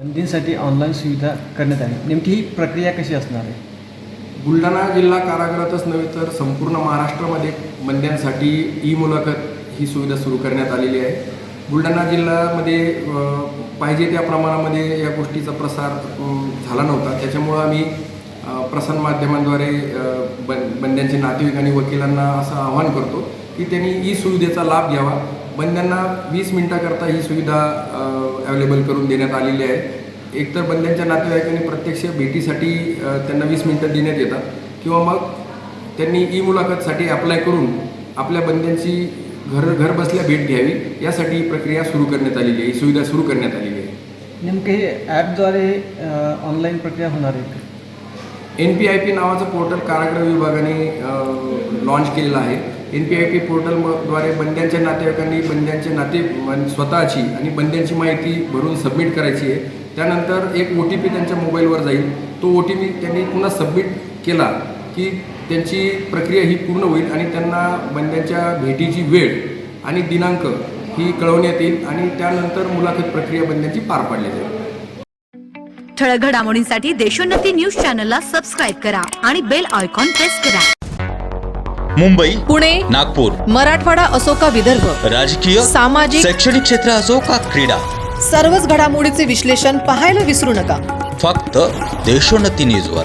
बंदींसाठी online सुविधा करण्यात आली, नेमकी ही प्रक्रिया कशी असणार आहे? बुलढाणा जिल्हा कारागृहातच नव्हे तर संपूर्ण महाराष्ट्रामध्ये बंद्यांसाठी ई मुलाखत ही सुविधा सुरू करण्यात आलेली आहे. बुलढाणा जिल्ह्यामध्ये पाहिजे त्या प्रमाणामध्ये या गोष्टीचा प्रसार झाला नव्हता. त्याच्यामुळं आम्ही प्रसारमाध्यमांद्वारे बंद्यांचे नातेवाईक आणि वकिलांना असं आवाहन करतो की त्यांनी ई सुविधेचा लाभ घ्यावा. बंद्यांना 20 मिनिटाकरता ही सुविधा अवेलेबल करून देण्यात आलेली आहे. एकतर बंद्यांच्या नातेवाईकांनी प्रत्यक्ष भेटीसाठी त्यांना 20 मिनिटं देण्यात येतात किंवा मग त्यांनी ई मुलाखतसाठी अप्लाय करून आपल्या बंद्यांची घर बसल्या भेट घ्यावी, यासाठी ही प्रक्रिया सुरू करण्यात आलेली आहे, ही सुविधा सुरू करण्यात आलेली आहे. नेमके हे ॲपद्वारे ऑनलाईन प्रक्रिया होणार आहे? NPIP नावाचं पोर्टल कारागृह विभागाने लॉन्च केलेलं आहे. NPIP पोर्टलद्वारे बंद्यांच्या नातेवाईकांनी बंद्यांचे स्वतःची आणि बंद्यांची माहिती भरून सबमिट करायची आहे. त्यानंतर एक OTP त्यांच्या मोबाईलवर जाईल. तो OTP त्यांनी पुन्हा सबमिट केला की त्यांची प्रक्रिया ही पूर्ण होईल आणि त्यांना बंद्यांच्या भेटीची वेळ आणि दिनांक ही कळवण्यात येईल आणि त्यानंतर मुलाखत प्रक्रिया बंद्यांची पार पाडली जाईल. ठळक घडामोडींसाठी देशोन्नती न्यूज चॅनलला सबस्क्राईब करा आणि बेल आयकॉन प्रेस करा. मुंबई, पुणे, नागपूर, मराठवाडा असो का विदर्भ, राजकीय, सामाजिक, शैक्षणिक क्षेत्र असो का क्रीडा, सर्वच घडामोडीचे विश्लेषण पाहायला विसरू नका. फक्त देशोन्नती न्यूजवर.